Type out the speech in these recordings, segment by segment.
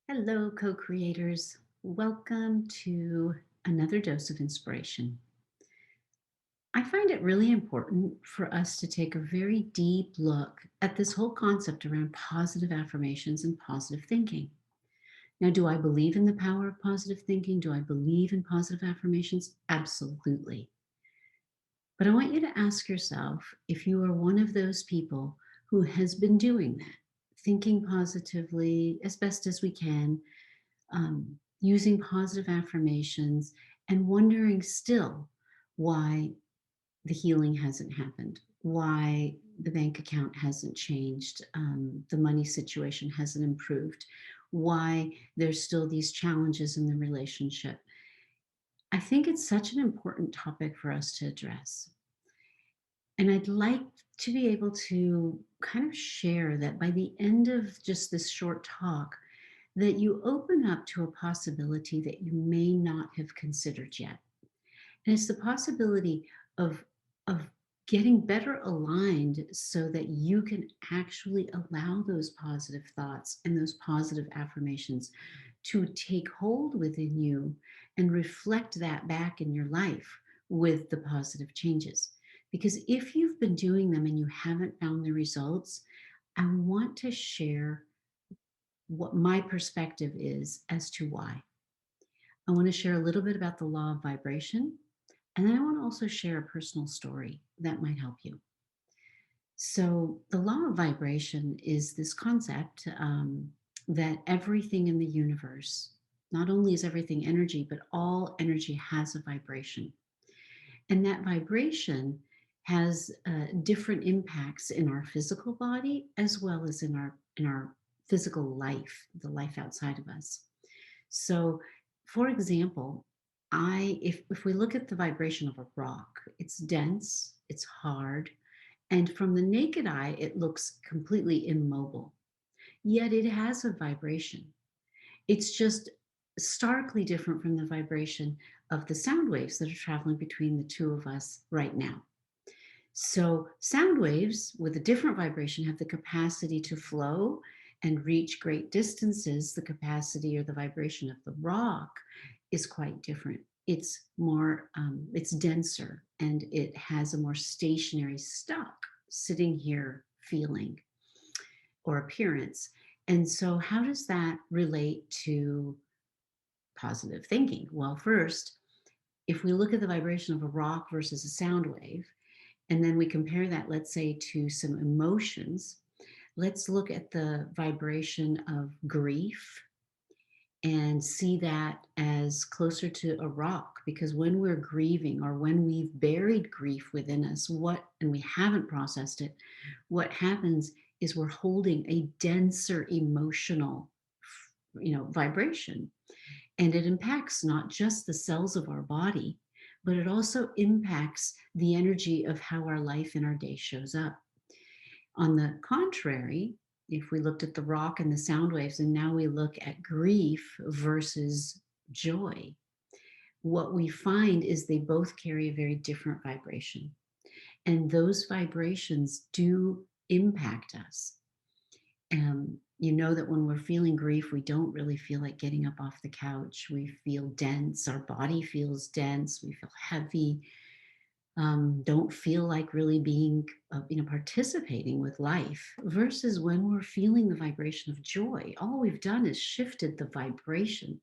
Hello, co creators. Welcome to another dose of inspiration. I find it really important for us to take a very deep look at this whole concept around positive affirmations and positive thinking. Now, do I believe in the power of positive thinking? Do I believe in positive affirmations? Absolutely. But I want you to ask yourself if you are one of those people who has been doing that, thinking positively as best as we can, using positive affirmations and wondering still why the healing hasn't happened, why the bank account hasn't changed, the money situation hasn't improved, why there's still these challenges in the relationship. I think it's such an important topic for us to address. And I'd like to be able to kind of share that by the end of just this short talk, that you open up to a possibility that you may not have considered yet. And it's the possibility of, of getting better aligned so that you can actually allow those positive thoughts and those positive affirmations to take hold within you and reflect that back in your life with the positive changes. Because if you've been doing them and you haven't found the results, I want to share what my perspective is as to why. I want to share a little bit about the law of vibration, and then I want to also share a personal story that might help you. So, the law of vibration is this concept that everything in the universe, not only is everything energy, but all energy has a vibration. And that vibration has different impacts in our physical body as well as in our physical life, the life outside of us. So, for example, if we look at the vibration of a rock, it's dense, it's hard, and from the naked eye, it looks completely immobile. Yet it has a vibration. It's just starkly different from the vibration of the sound waves that are traveling between the two of us right now. So, sound waves with a different vibration have the capacity to flow and reach great distances. The capacity or the vibration of the rock is quite different. It's denser and it has a more stationary, stuck, sitting here feeling or appearance. And so, how does that relate to positive thinking? Well, first, if we look at the vibration of a rock versus a sound wave, and then we compare that, let's say, to some emotions. Let's look at the vibration of grief and see that as closer to a rock, because when we're grieving or when we've buried grief within us, and we haven't processed it, what happens is we're holding a denser emotional vibration, and it impacts not just the cells of our body, but it also impacts the energy of how our life and our day shows up. On the contrary, if we looked at the rock and the sound waves, and now we look at grief versus joy, what we find is they both carry a very different vibration. And those vibrations do impact us. You know that when we're feeling grief, we don't really feel like getting up off the couch. We feel dense. Our body feels dense. We feel heavy. Don't feel like really being, participating with life. Versus when we're feeling the vibration of joy, all we've done is shifted the vibration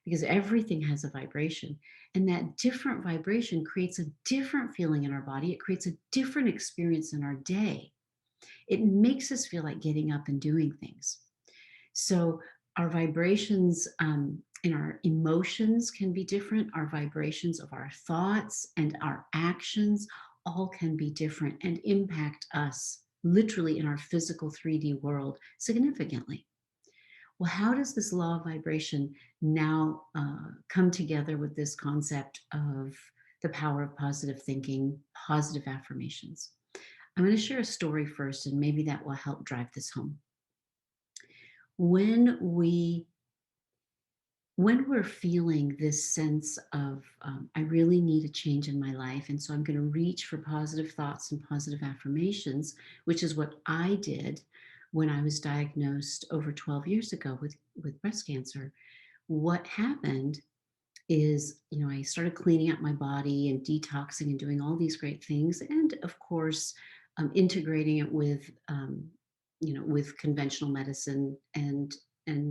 because everything has a vibration, and that different vibration creates a different feeling in our body. It creates a different experience in our day. It makes us feel like getting up and doing things. So our vibrations and our emotions can be different. Our vibrations of our thoughts and our actions all can be different and impact us literally in our physical 3D world significantly. Well, how does this law of vibration now come together with this concept of the power of positive thinking, positive affirmations? I'm going to share a story first, and maybe that will help drive this home. When we when we're feeling this sense of I really need a change in my life, and so I'm going to reach for positive thoughts and positive affirmations, which is what I did when I was diagnosed over 12 years ago with breast cancer. What happened is, I started cleaning up my body and detoxing and doing all these great things. And of course, integrating it with conventional medicine and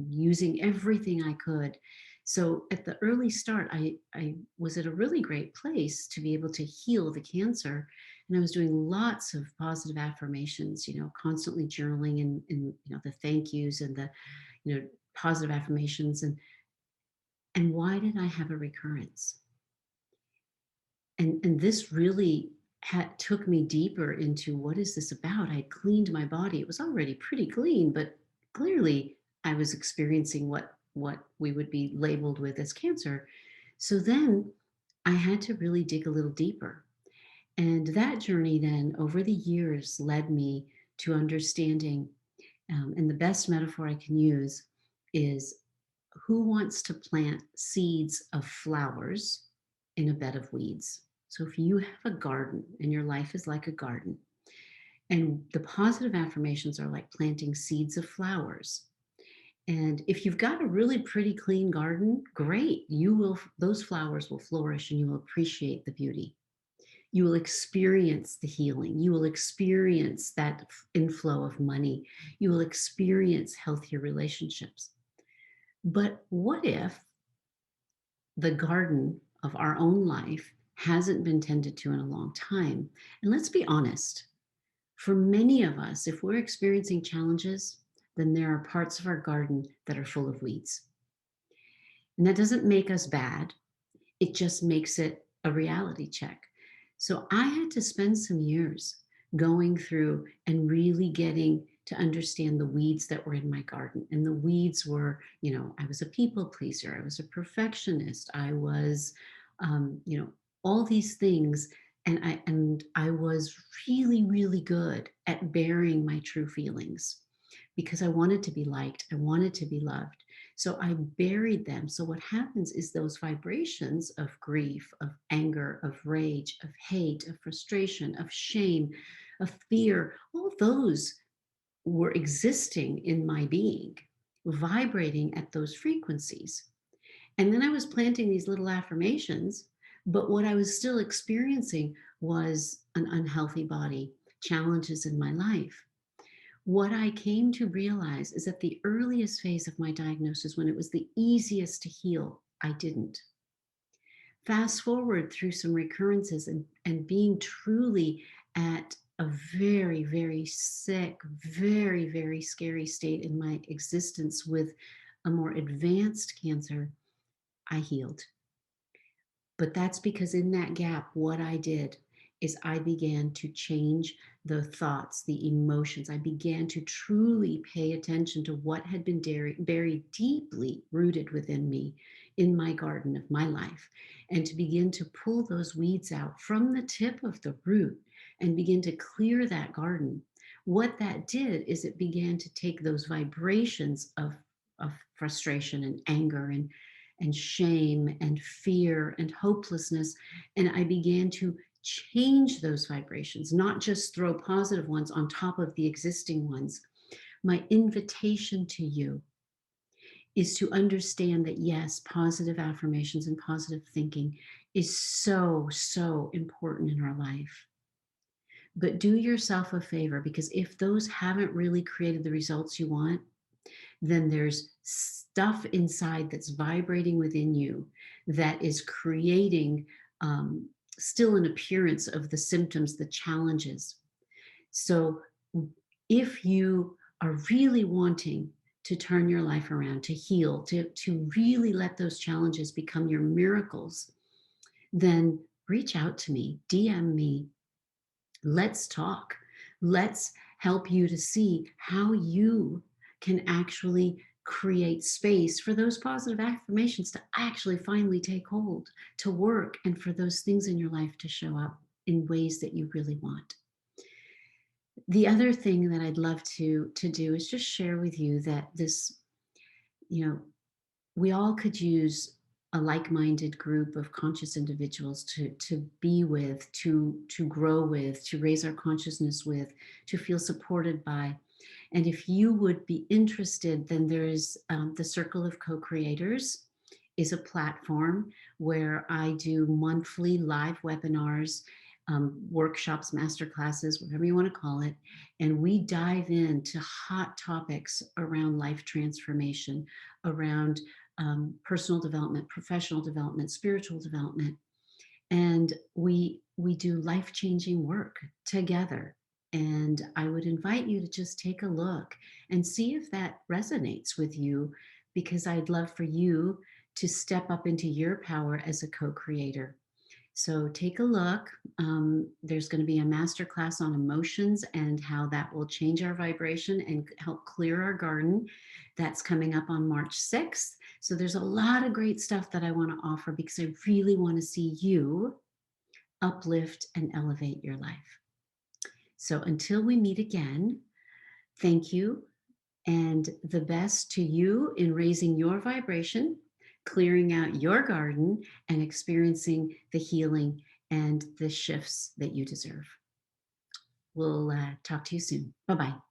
using everything I could. So at the early start, I was at a really great place to be able to heal the cancer. And I was doing lots of positive affirmations, constantly journaling and the thank yous and the, positive affirmations. And why did I have a recurrence? And this really took me deeper into what is this about? I cleaned my body. It was already pretty clean, but clearly I was experiencing what we would be labeled with as cancer. So then I had to really dig a little deeper. And that journey then over the years led me to understanding, and the best metaphor I can use is, who wants to plant seeds of flowers in a bed of weeds? So if you have a garden and your life is like a garden, and the positive affirmations are like planting seeds of flowers. And if you've got a really pretty clean garden, great. Those flowers will flourish and you will appreciate the beauty. You will experience the healing. You will experience that inflow of money. You will experience healthier relationships. But what if the garden of our own life hasn't been tended to in a long time? And let's be honest, for many of us, if we're experiencing challenges, then there are parts of our garden that are full of weeds. And that doesn't make us bad, it just makes it a reality check. So I had to spend some years going through and really getting to understand the weeds that were in my garden. And the weeds were, I was a people pleaser, I was a perfectionist, I was, all these things. And I was really, really good at bearing my true feelings because I wanted to be liked, I wanted to be loved. So I buried them. So what happens is those vibrations of grief, of anger, of rage, of hate, of frustration, of shame, of fear, all those were existing in my being, vibrating at those frequencies. And then I was planting these little affirmations, but what I was still experiencing was an unhealthy body, challenges in my life. What I came to realize is that the earliest phase of my diagnosis, when it was the easiest to heal, I didn't. Fast forward through some recurrences and being truly at a very, very sick, very, very scary state in my existence with a more advanced cancer, I healed. But that's because in that gap, what I did is I began to change the thoughts, the emotions. I began to truly pay attention to what had been buried deeply rooted within me in my garden of my life, and to begin to pull those weeds out from the tip of the root and begin to clear that garden. What that did is it began to take those vibrations of frustration and anger and shame and fear and hopelessness. And I began to change those vibrations, not just throw positive ones on top of the existing ones. My invitation to you is to understand that, yes, positive affirmations and positive thinking is so, so important in our life. But do yourself a favor, because if those haven't really created the results you want, then there's stuff inside that's vibrating within you that is creating still an appearance of the symptoms, the challenges. So if you are really wanting to turn your life around, to heal, to really let those challenges become your miracles, then reach out to me, DM me, let's talk. Let's help you to see how you can actually create space for those positive affirmations to actually finally take hold, to work, and for those things in your life to show up in ways that you really want. The other thing that I'd love to do is just share with you that this, you know, we all could use a like-minded group of conscious individuals to be with, to grow with, to raise our consciousness with, to feel supported by. And if you would be interested, then there's the Circle of Co-Creators is a platform where I do monthly live webinars, workshops, master classes, whatever you want to call it. And we dive into hot topics around life transformation, around personal development, professional development, spiritual development, and we do life-changing work together. And I would invite you to just take a look and see if that resonates with you, because I'd love for you to step up into your power as a co-creator. So take a look. There's going to be a masterclass on emotions and how that will change our vibration and help clear our garden. That's coming up on March 6th. So there's a lot of great stuff that I want to offer, because I really want to see you uplift and elevate your life. So until we meet again, thank you, and the best to you in raising your vibration, clearing out your garden, and experiencing the healing and the shifts that you deserve. We'll talk to you soon. Bye-bye.